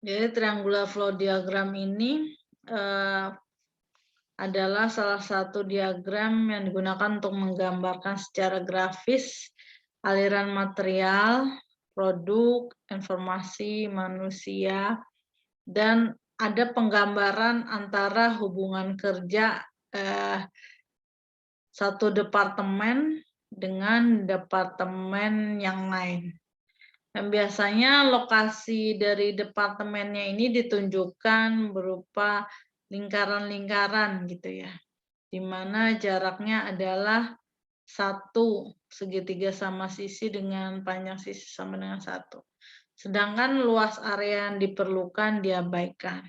Jadi triangular flow diagram ini adalah salah satu diagram yang digunakan untuk menggambarkan secara grafis aliran material, produk, informasi, manusia, dan ada penggambaran antara hubungan kerja satu departemen dengan departemen yang lain. Dan biasanya lokasi dari departemennya ini ditunjukkan berupa lingkaran-lingkaran gitu ya, di mana jaraknya adalah 1 segitiga sama sisi dengan panjang sisi sama dengan 1. Sedangkan luas area yang diperlukan diabaikan.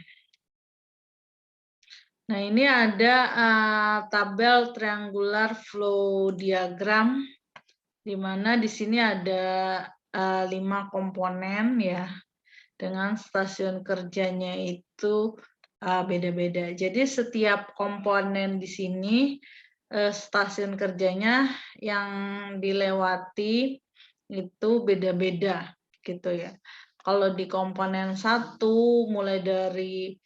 Nah, ini ada tabel triangular flow diagram, di mana di sini ada 5 komponen ya, dengan stasiun kerjanya itu beda-beda. Jadi setiap komponen di sini stasiun kerjanya yang dilewati itu beda-beda gitu ya. Kalau di komponen 1 mulai dari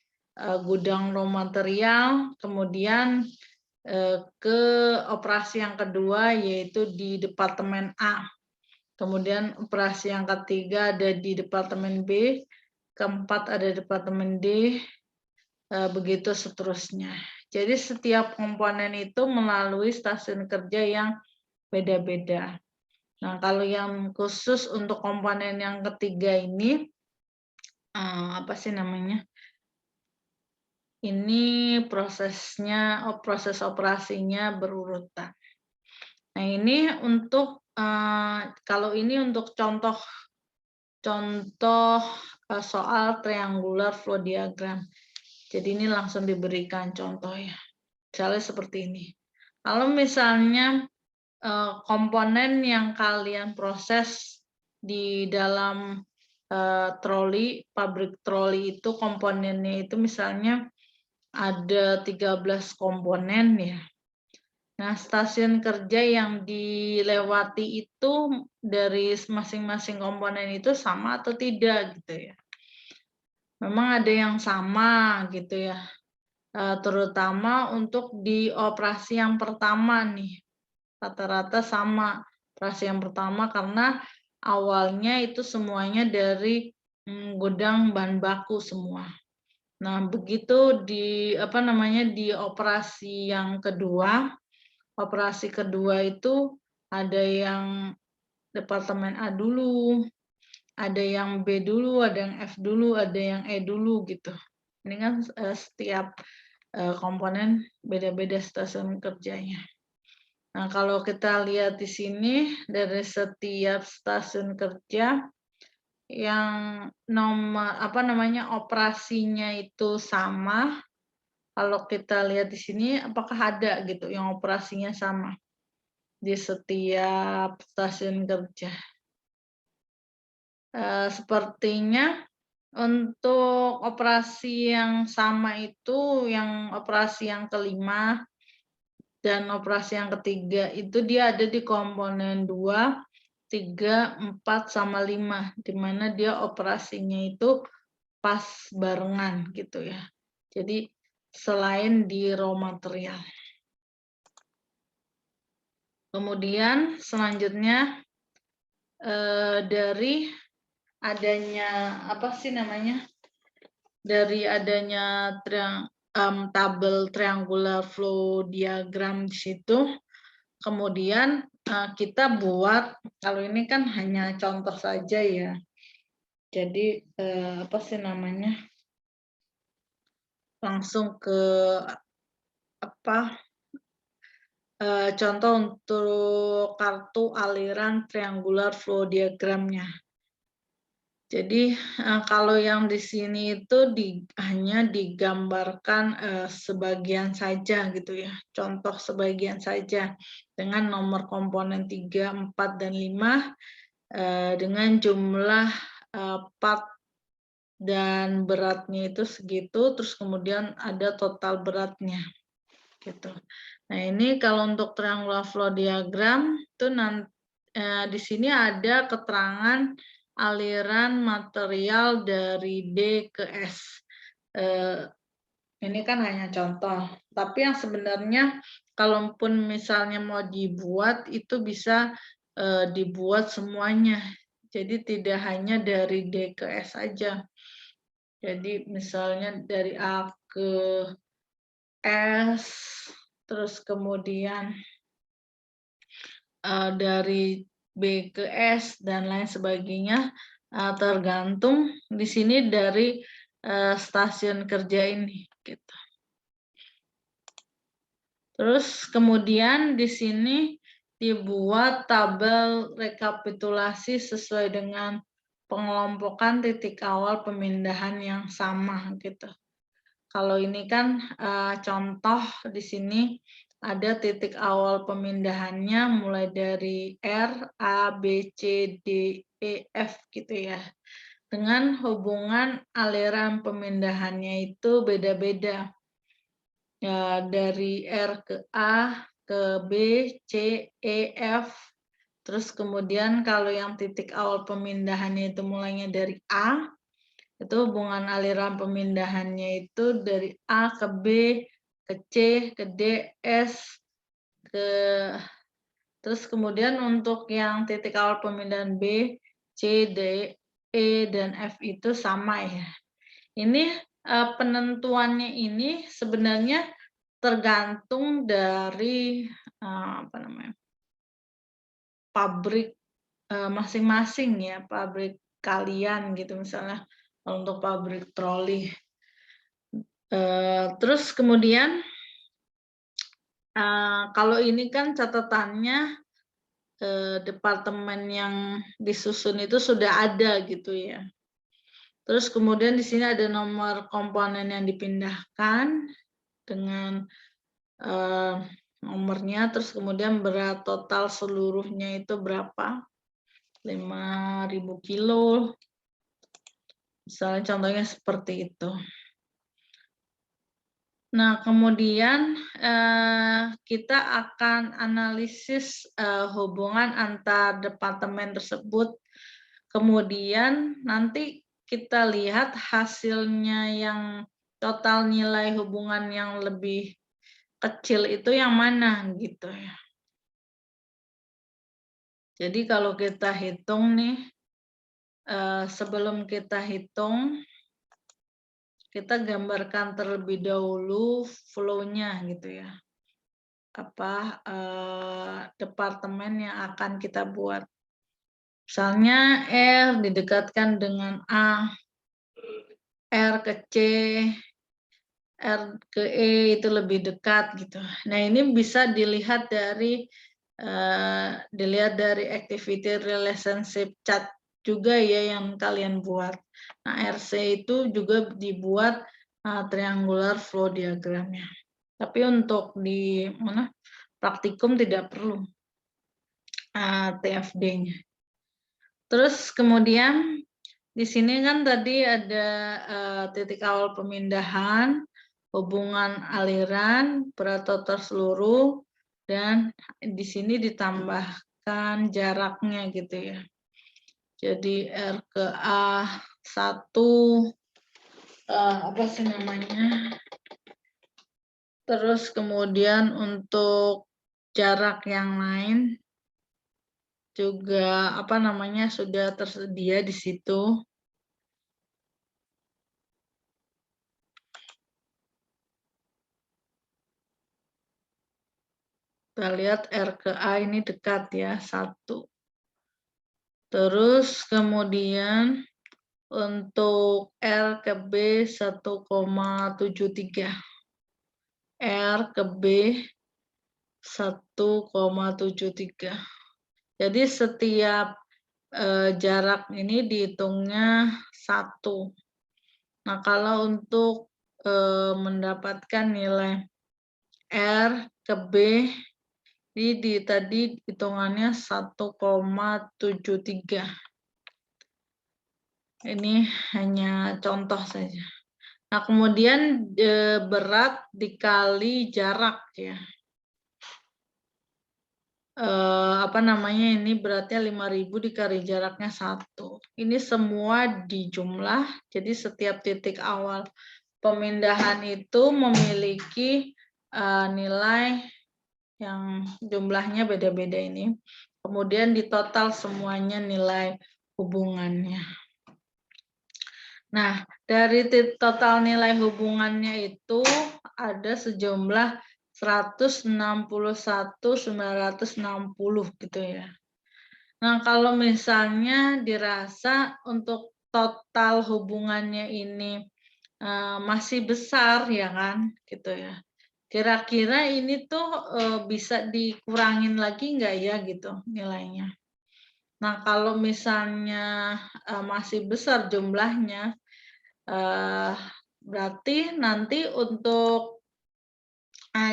gudang raw material, kemudian ke operasi yang kedua yaitu di departemen A. Kemudian operasi yang ketiga ada di departemen B, keempat ada di departemen D, begitu seterusnya. Jadi setiap komponen itu melalui stasiun kerja yang beda-beda. Nah, kalau yang khusus untuk komponen yang ketiga ini, apa sih namanya? Ini prosesnya, proses operasinya berurutan. Nah, ini untuk kalau ini untuk contoh soal triangular flow diagram. Jadi ini langsung diberikan contoh ya. Misalnya seperti ini. Kalau misalnya komponen yang kalian proses di dalam troli, pabrik troli itu komponennya itu misalnya ada 13 komponen ya. Nah, stasiun kerja yang dilewati itu dari masing-masing komponen itu sama atau tidak gitu ya. Memang ada yang sama gitu ya, terutama untuk di operasi yang pertama nih, rata-rata sama operasi yang pertama karena awalnya itu semuanya dari gudang bahan baku semua. Nah, begitu di di operasi yang kedua, itu ada yang departemen A dulu, ada yang B dulu, ada yang F dulu, ada yang E dulu gitu. Ini kan setiap komponen beda-beda stasiun kerjanya. Nah, kalau kita lihat di sini dari setiap stasiun kerja yang operasinya itu sama. Kalau kita lihat di sini apakah ada gitu yang operasinya sama di setiap stasiun kerja? Sepertinya untuk operasi yang sama itu yang operasi yang kelima dan operasi yang ketiga itu dia ada di komponen 2, 3, 4, sama 5, di mana dia operasinya itu pas barengan gitu ya. Jadi selain di raw material. Kemudian selanjutnya dari adanya dari adanya tabel triangular flow diagram di situ, kemudian kita buat, kalau ini kan hanya contoh saja ya. Jadi langsung ke contoh untuk kartu aliran triangular flow diagramnya. Jadi kalau yang di sini itu hanya digambarkan sebagian saja gitu ya, contoh sebagian saja dengan nomor komponen 3, 4, dan 5 dengan jumlah part dan beratnya itu segitu, terus kemudian ada total beratnya gitu. Nah, ini kalau untuk triangular flow diagram itu di sini ada keterangan aliran material dari D ke S. Ini kan hanya contoh, tapi yang sebenarnya kalaupun misalnya mau dibuat itu bisa dibuat semuanya. Jadi tidak hanya dari D ke S saja. Jadi misalnya dari A ke S, terus kemudian dari B ke S dan lain sebagainya, tergantung di sini dari stasiun kerja ini gitu. Terus kemudian di sini dibuat tabel rekapitulasi sesuai dengan pengelompokan titik awal pemindahan yang sama gitu. Kalau ini kan contoh di sini ada titik awal pemindahannya mulai dari R, A, B, C, D, E, F gitu ya. Dengan hubungan aliran pemindahannya itu beda-beda. Ya, dari R ke A, ke B, C, E, F. Terus kemudian kalau yang titik awal pemindahannya itu mulainya dari A, itu hubungan aliran pemindahannya itu dari A ke B, ke C, ke D, S, ke terus kemudian untuk yang titik awal pemindahan B, C, D, E, dan F itu sama ya. Ini penentuannya ini sebenarnya tergantung dari pabrik masing-masing ya, pabrik kalian gitu misalnya untuk pabrik troli. Terus kemudian kalau ini kan catatannya departemen yang disusun itu sudah ada gitu ya. Terus kemudian di sini ada nomor komponen yang dipindahkan dengan nomornya, terus kemudian berat total seluruhnya itu berapa? 5.000 kilo. Misalnya contohnya seperti itu. Nah, kemudian kita akan analisis hubungan antar departemen tersebut. Kemudian nanti kita lihat hasilnya yang total nilai hubungan yang lebih kecil itu yang mana gitu ya. Jadi kalau kita hitung nih, sebelum kita hitung, kita gambarkan terlebih dahulu flow-nya gitu ya. Departemen yang akan kita buat. Misalnya R didekatkan dengan A, R ke C, R ke E itu lebih dekat gitu. Nah ini bisa dilihat dari activity relationship chart juga ya yang kalian buat. Nah RC itu juga dibuat triangular flow diagramnya. Tapi untuk di praktikum tidak perlu TFD-nya. Terus kemudian di sini kan tadi ada titik awal pemindahan, hubungan aliran, berat total seluruh, dan di sini ditambahkan jaraknya gitu ya. Jadi R ke A1, apa sih namanya? Terus kemudian untuk jarak yang lain juga sudah tersedia di situ. Kita lihat R ke A ini dekat ya, 1. Terus kemudian untuk R ke B 1,73. R ke B 1,73. Jadi setiap jarak ini dihitungnya 1. Nah, kalau untuk mendapatkan nilai R ke B, tadi hitungannya 1,73. Ini hanya contoh saja. Nah, kemudian berat dikali jarak ya. Ini beratnya 5.000 dikali jaraknya 1. ini semua dijumlah, jadi setiap titik awal pemindahan itu memiliki nilai yang jumlahnya beda-beda ini. Kemudian ditotal semuanya nilai hubungannya. Nah, dari total nilai hubungannya itu ada sejumlah 161.960 gitu ya. Nah, kalau misalnya dirasa untuk total hubungannya ini masih besar ya kan, gitu ya. Kira-kira ini tuh bisa dikurangin lagi nggak ya gitu nilainya. Nah, kalau misalnya masih besar jumlahnya, berarti nanti untuk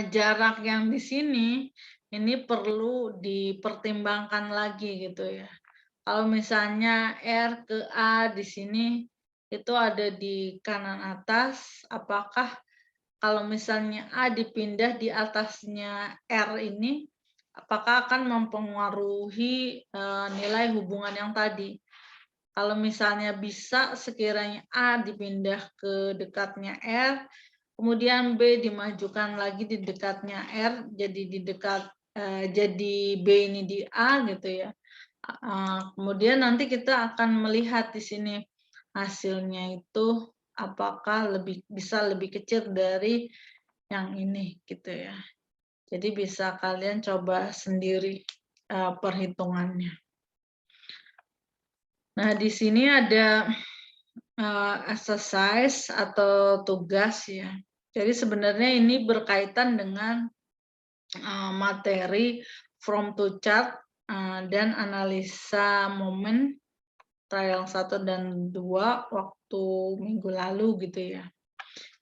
jarak yang di sini ini perlu dipertimbangkan lagi gitu ya. Kalau misalnya R ke A di sini itu ada di kanan atas, apakah kalau misalnya A dipindah di atasnya R ini, apakah akan mempengaruhi nilai hubungan yang tadi? Kalau misalnya bisa sekiranya A dipindah ke dekatnya R, kemudian B dimajukan lagi di dekatnya R, jadi di dekat jadi B ini di A gitu ya. Kemudian nanti kita akan melihat di sini hasilnya itu apakah bisa lebih kecil dari yang ini gitu ya. Jadi bisa kalian coba sendiri perhitungannya. Nah, di sini ada exercise atau tugas ya. Jadi sebenarnya ini berkaitan dengan materi from to chart dan analisa momen trial 1 dan 2 waktu minggu lalu gitu ya.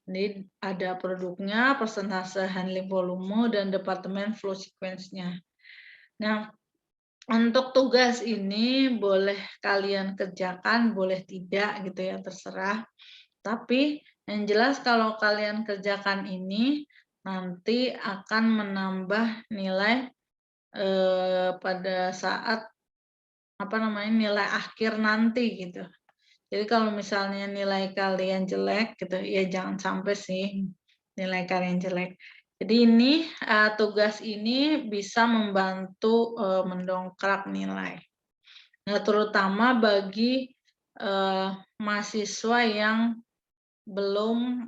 Ini ada produknya, persentase handling volume, dan departemen flow sequence-nya. Nah, untuk tugas ini boleh kalian kerjakan, boleh tidak gitu ya, terserah. Tapi yang jelas kalau kalian kerjakan ini nanti akan menambah nilai pada saat nilai akhir nanti gitu. Jadi kalau misalnya nilai kalian jelek gitu, ya jangan sampai sih nilai kalian jelek. Jadi ini tugas ini bisa membantu mendongkrak nilai. Nah, terutama bagi mahasiswa yang belum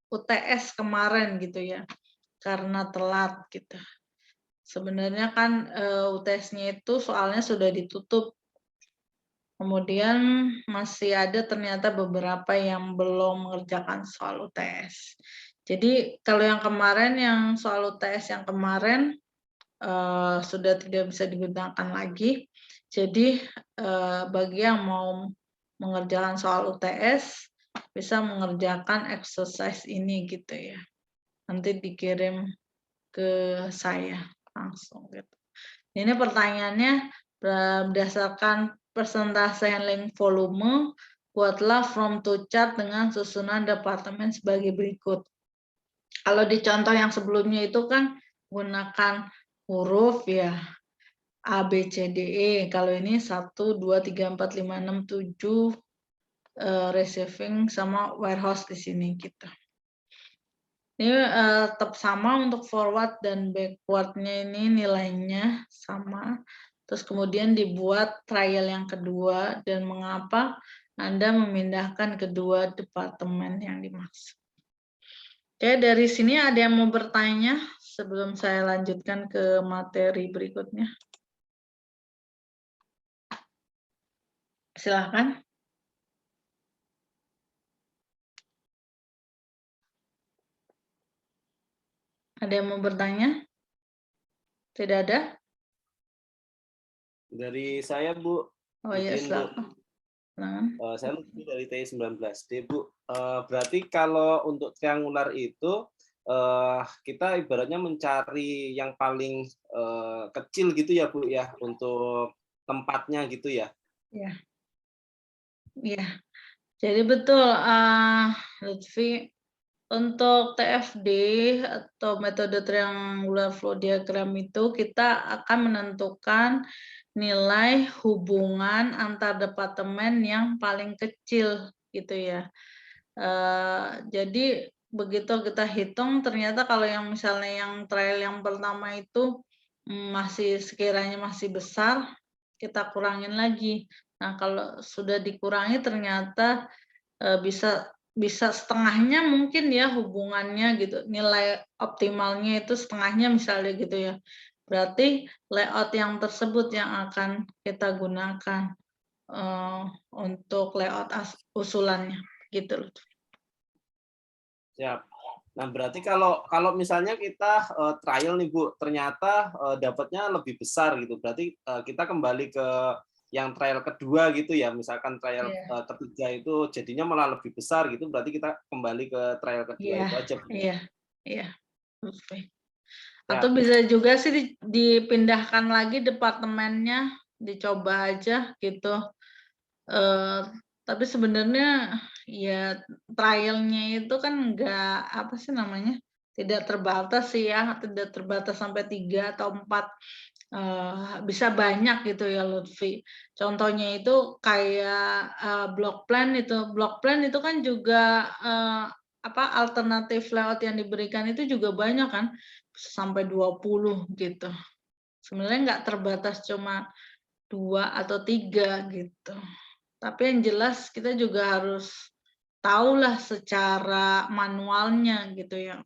UTS kemarin gitu ya, karena telat gitu. Sebenarnya kan UTS-nya itu soalnya sudah ditutup. Kemudian masih ada ternyata beberapa yang belum mengerjakan soal UTS. Jadi kalau yang kemarin, yang soal UTS yang kemarin sudah tidak bisa digunakan lagi. Jadi bagi yang mau mengerjakan soal UTS bisa mengerjakan exercise ini gitu ya. Nanti dikirim ke saya langsung gitu. Ini pertanyaannya berdasarkan persentase handling volume, buatlah from to chart dengan susunan departemen sebagai berikut. Kalau di contoh yang sebelumnya itu kan gunakan huruf ya, A, B, C, D, E. Kalau ini 1, 2, 3, 4, 5, 6, 7 receiving sama warehouse di sini gitu. Ini tetap sama untuk forward dan backward-nya ini nilainya sama. Terus kemudian dibuat trial yang kedua dan mengapa Anda memindahkan kedua departemen yang dimaksud. Oke, dari sini ada yang mau bertanya sebelum saya lanjutkan ke materi berikutnya? Silakan. Ada yang mau bertanya? Tidak ada? Dari saya, Bu. Oh iya, silakan. Saya dari TI19D, Bu. Berarti kalau untuk triangular itu kita ibaratnya mencari yang paling kecil gitu ya, Bu ya, untuk tempatnya gitu ya. Iya. Iya. Jadi betul, Lutfi, untuk TFD atau metode triangular flow diagram itu kita akan menentukan nilai hubungan antar departemen yang paling kecil gitu ya. Jadi begitu kita hitung ternyata kalau yang misalnya yang trial yang pertama itu masih sekiranya masih besar, kita kurangin lagi. Nah, kalau sudah dikurangi ternyata bisa bisa setengahnya mungkin ya hubungannya gitu, nilai optimalnya itu setengahnya misalnya gitu ya. Berarti layout yang tersebut yang akan kita gunakan untuk layout usulannya gitu loh. Siap. Nah, berarti kalau misalnya kita trial nih Bu, ternyata dapatnya lebih besar gitu. Berarti kita kembali ke yang trial kedua gitu ya. Misalkan trial Iya. ketiga itu jadinya malah lebih besar gitu, berarti kita kembali ke trial kedua Iya, itu aja Bu. iya, iya. Oke. Atau Siap. bisa juga sih dipindahkan lagi departemennya, dicoba aja gitu. Eh, tapi sebenarnya ya trialnya itu kan enggak apa sih namanya, tidak terbatas sih ya, tidak terbatas sampai 3 atau 4, bisa banyak gitu ya Lutfi. Contohnya itu kayak block plan itu kan juga apa alternatif layout yang diberikan itu juga banyak kan, sampai 20 gitu. Sebenarnya nggak terbatas cuma 2 atau 3 gitu. Tapi yang jelas kita juga harus tahulah secara manualnya gitu ya,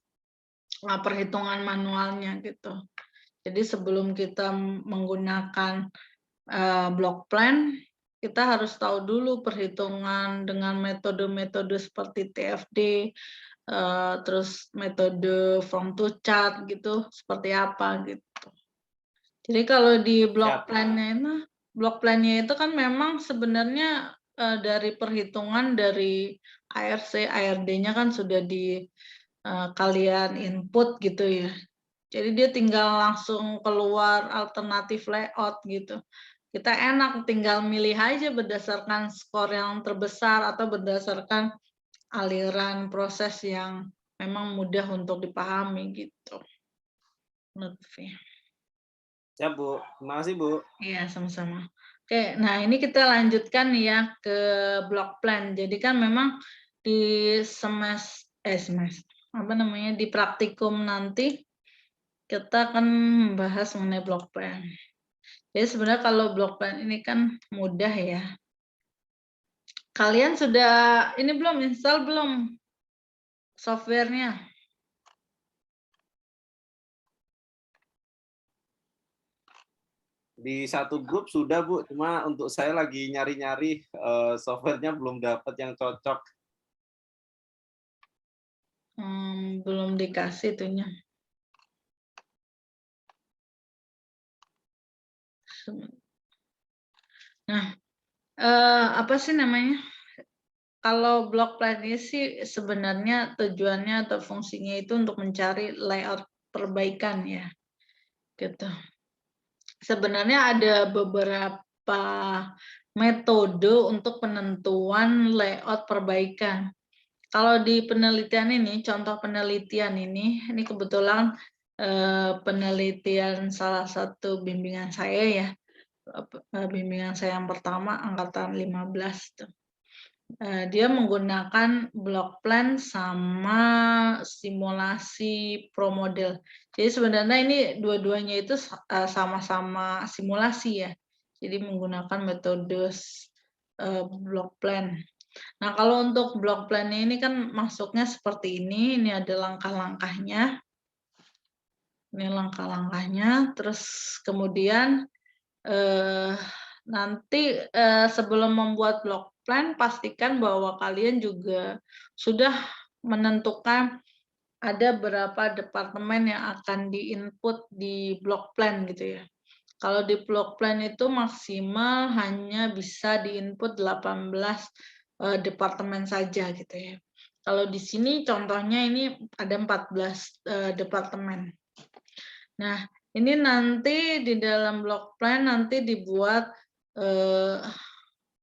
perhitungan manualnya gitu. Jadi sebelum kita menggunakan block plan, kita harus tahu dulu perhitungan dengan metode-metode seperti TFD, terus metode from to chart gitu, seperti apa gitu. Jadi kalau di block plan-nya itu kan memang sebenarnya dari perhitungan dari ARC, ARD-nya kan sudah di kalian input gitu ya. Jadi dia tinggal langsung keluar alternatif layout gitu. Kita enak tinggal milih aja berdasarkan skor yang terbesar atau berdasarkan aliran proses yang memang mudah untuk dipahami gitu. Lutfi. Siap Bu. Terima kasih Bu. Iya, sama-sama. Oke, nah ini kita lanjutkan ya ke block plan. Jadi kan memang di apa namanya, di praktikum nanti kita akan membahas mengenai block plan. Jadi sebenarnya kalau block plan ini kan mudah ya. Kalian sudah ini belum install belum softwarenya? Di satu grup sudah Bu, cuma untuk saya lagi nyari-nyari softwarenya belum dapat yang cocok. Belum dikasih tuhnya. Nah, apa sih namanya? Kalau block plan ini sih sebenarnya tujuannya atau fungsinya itu untuk mencari layout perbaikan ya, gitu. Sebenarnya ada beberapa metode untuk penentuan layout perbaikan. Kalau di penelitian ini, contoh penelitian ini kebetulan penelitian salah satu bimbingan saya ya, bimbingan saya yang pertama angkatan 15 tuh. Dia menggunakan block plan sama simulasi pro model. Jadi sebenarnya ini dua-duanya itu sama-sama simulasi ya. Jadi menggunakan metode block plan. Nah, kalau untuk block plan ini kan masuknya seperti ini ada langkah-langkahnya. Ini langkah-langkahnya, terus kemudian nanti sebelum membuat block plan pastikan bahwa kalian juga sudah menentukan ada berapa departemen yang akan di-input di block plan gitu ya. Kalau di block plan itu maksimal hanya bisa di-input 18 departemen saja gitu ya. Kalau di sini contohnya ini ada 14 departemen. Nah, ini nanti di dalam block plan nanti dibuat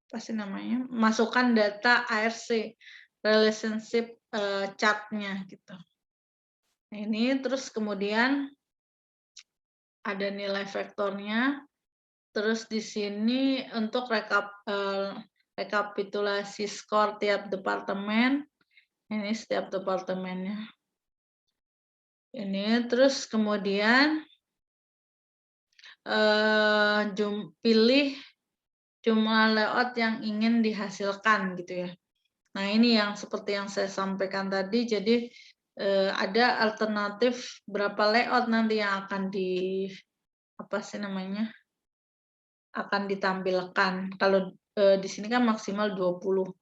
apa sih namanya? Masukkan data ARC, relationship chart-nya gitu. Nah, ini terus kemudian ada nilai vektornya, terus di sini untuk rekapitulasi skor tiap departemen, ini setiap departemennya. Ini terus kemudian pilih jumlah layout yang ingin dihasilkan gitu ya. Nah ini yang seperti yang saya sampaikan tadi, jadi ada alternatif berapa layout nanti yang akan akan ditampilkan. Kalau di sini kan maksimal 20.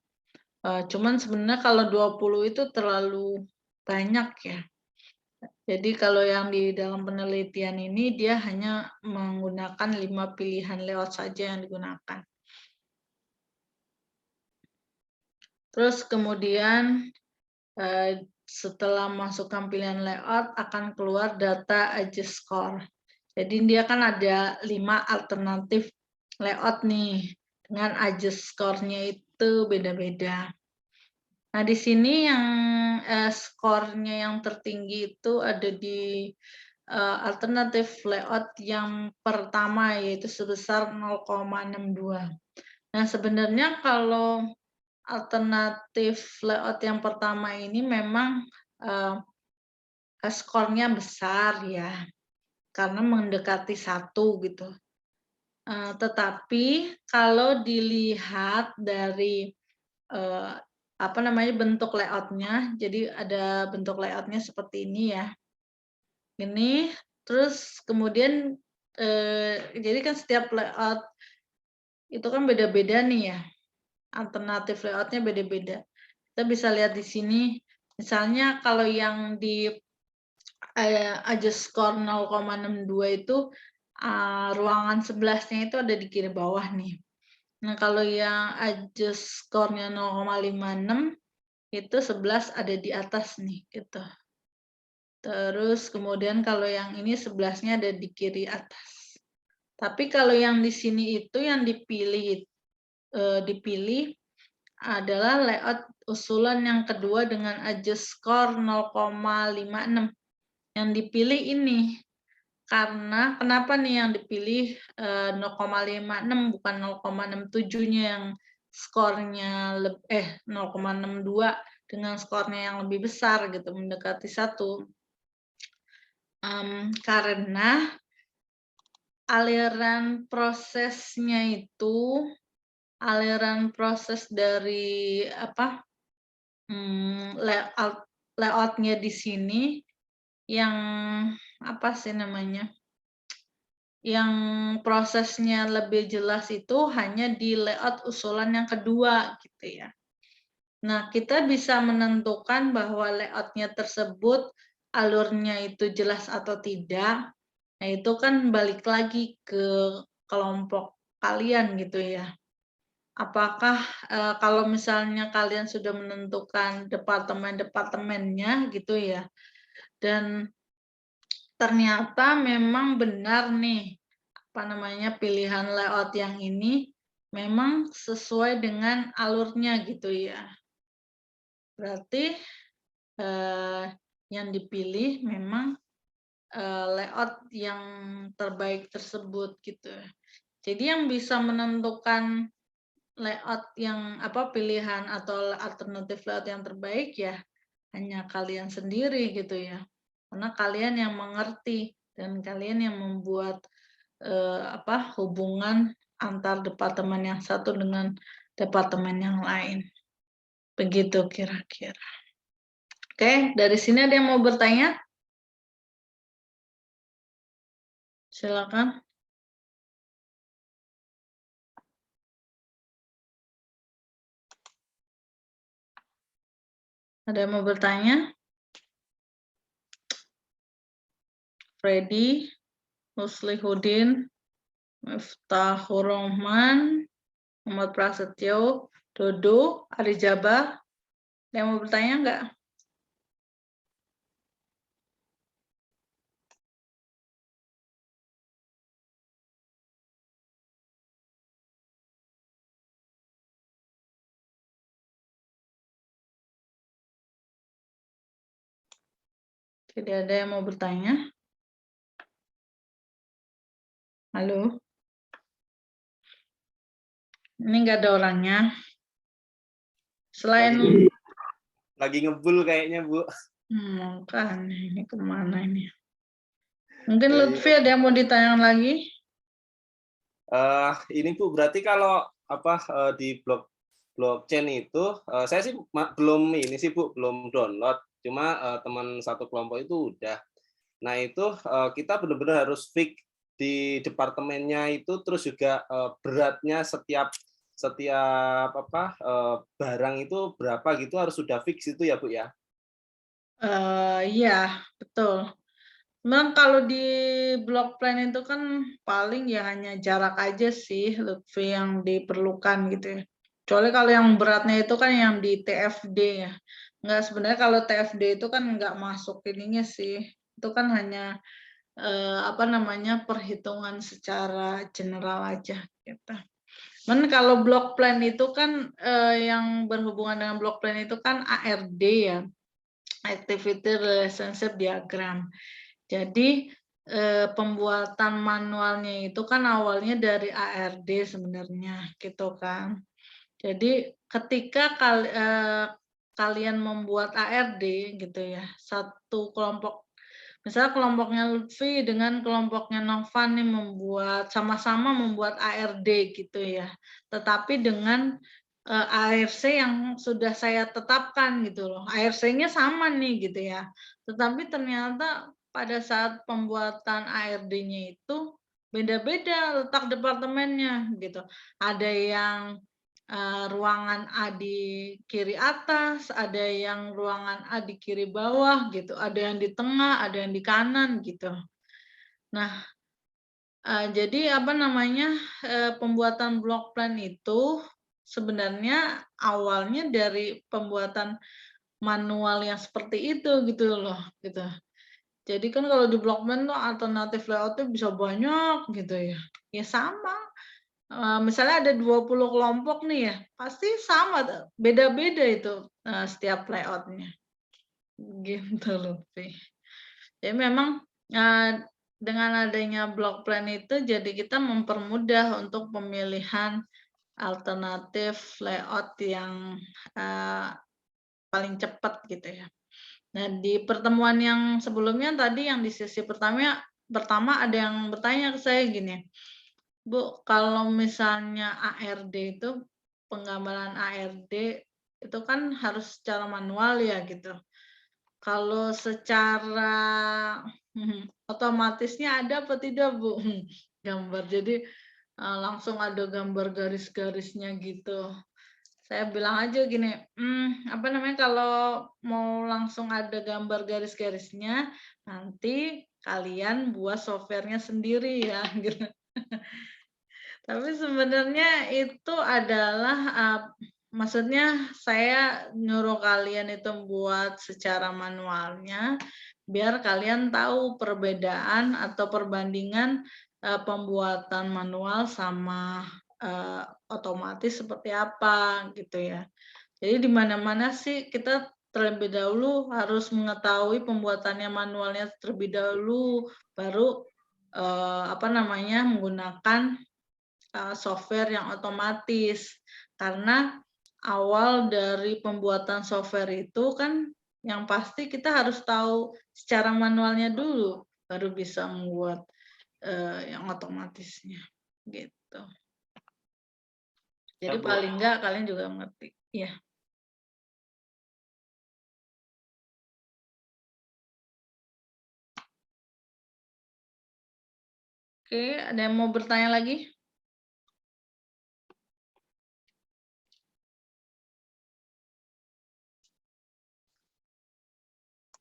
Cuman sebenarnya kalau 20 itu terlalu banyak ya. Jadi kalau yang di dalam penelitian ini dia hanya menggunakan 5 pilihan layout saja yang digunakan. Terus kemudian setelah masukkan pilihan layout akan keluar data adjust score. Jadi dia kan ada 5 alternatif layout nih dengan adjust score-nya itu beda-beda. Nah di sini yang skornya yang tertinggi itu ada di alternatif layout yang pertama yaitu sebesar 0,62. Nah sebenarnya kalau alternatif layout yang pertama ini memang skornya besar ya, karena mendekati 1 gitu. Tetapi kalau dilihat dari bentuk layout-nya, jadi ada bentuk layout-nya seperti ini ya. Ini, terus kemudian jadi kan setiap layout itu kan beda-beda nih ya. Alternatif layout-nya beda-beda. Kita bisa lihat di sini, misalnya kalau yang di adjust score 0,62 itu ruangan 11-nya itu ada di kiri bawah nih. Nah, kalau yang adjust score-nya 0,56 itu 11 ada di atas nih gitu. Terus kemudian kalau yang ini 11-nya ada di kiri atas. Tapi kalau yang di sini itu yang dipilih adalah layout usulan yang kedua dengan adjust score 0,56. Yang dipilih ini karena kenapa nih yang dipilih 0,56 bukan 0,67-nya yang skornya 0,62 dengan skornya yang lebih besar gitu, mendekati 1. Karena aliran proses dari layout-nya di sini yang yang prosesnya lebih jelas itu hanya di layout usulan yang kedua gitu ya. Nah, kita bisa menentukan bahwa layout-nya tersebut alurnya itu jelas atau tidak. Nah, itu kan balik lagi ke kelompok kalian gitu ya. Apakah kalau misalnya kalian sudah menentukan departemen-departemennya gitu ya, dan ternyata memang benar nih pilihan layout yang ini memang sesuai dengan alurnya gitu ya. Berarti yang dipilih memang layout yang terbaik tersebut gitu. Jadi yang bisa menentukan layout yang pilihan atau alternatif layout yang terbaik ya hanya kalian sendiri gitu ya. Karena kalian yang mengerti dan kalian yang membuat hubungan antar departemen yang satu dengan departemen yang lain. Begitu kira-kira. Oke, dari sini ada yang mau bertanya? Silakan. Ada yang mau bertanya? Freddy, Muslihudin, Miftahur Rahman, Muhammad Prasetyo, Dodo, Arijaba. Ada yang mau bertanya enggak? Tidak ada yang mau bertanya? Halo? Ini nggak ada orangnya. Selain Lagi ngebul kayaknya, Bu. kan ini kemana ini? Mungkin Ya, Lutfi iya. ada yang mau ditanyakan lagi? Ini Bu, berarti kalau di blockchain itu saya sih belum ini sih Bu, belum download. Cuma teman satu kelompok itu udah. Nah, itu kita benar-benar harus fix di departemennya itu, terus juga beratnya setiap setiap barang itu berapa gitu harus sudah fix itu ya Bu ya. Iya, betul. Memang kalau di block plan itu kan paling ya hanya jarak aja sih Lutfi yang diperlukan gitu ya. Kecuali kalau yang beratnya itu kan yang di TFD ya. Enggak, sebenarnya kalau TFD itu kan nggak masuk ininya sih. Itu kan hanya apa namanya perhitungan secara general aja gitu. Kalau block plan itu kan yang berhubungan dengan block plan itu kan ARD ya, Activity Relationship Diagram. Jadi pembuatan manualnya itu kan awalnya dari ARD sebenarnya gitu kan. Jadi ketika kalian membuat ARD gitu ya, satu kelompok, misalnya kelompoknya Lutfi dengan kelompoknya Novan nih sama-sama membuat ARD gitu ya. Tetapi dengan ARC yang sudah saya tetapkan gitu loh. ARC-nya sama nih gitu ya. Tetapi ternyata pada saat pembuatan ARD-nya itu beda-beda letak departemennya gitu. Ada yang ruangan A di kiri atas, ada yang ruangan A di kiri bawah gitu, ada yang di tengah, ada yang di kanan gitu. Nah, jadi apa namanya pembuatan block plan itu sebenarnya awalnya dari pembuatan manual yang seperti itu gitu loh, gitu. Jadi kan kalau di block plan tuh alternatif layoutnya bisa banyak gitu ya. Ya sama. Misalnya ada 20 kelompok nih ya, pasti sama, beda-beda itu setiap layoutnya. Gitu loh, Pi. Jadi memang dengan adanya block plan itu jadi kita mempermudah untuk pemilihan alternatif layout yang paling cepat gitu ya. Nah, di pertemuan yang sebelumnya tadi yang di sesi pertama ada yang bertanya ke saya gini, Bu, kalau misalnya ARD itu penggambaran ARD itu kan harus secara manual ya gitu. Kalau secara otomatisnya ada apa tidak, Bu? Gambar. Jadi langsung ada gambar garis-garisnya gitu. Saya bilang aja gini, apa namanya kalau mau langsung ada gambar garis-garisnya, nanti kalian buat softwarenya sendiri ya, gitu. Tapi sebenarnya itu adalah maksudnya saya nyuruh kalian itu buat secara manualnya biar kalian tahu perbedaan atau perbandingan pembuatan manual sama otomatis seperti apa gitu ya. Jadi di mana-mana sih kita terlebih dahulu harus mengetahui pembuatannya manualnya terlebih dahulu, baru apa namanya menggunakan software yang otomatis. Karena awal dari pembuatan software itu kan yang pasti kita harus tahu secara manualnya dulu, baru bisa membuat yang otomatisnya gitu. Jadi paling enggak kalian juga mengerti. Ya. Oke, ada yang mau bertanya lagi?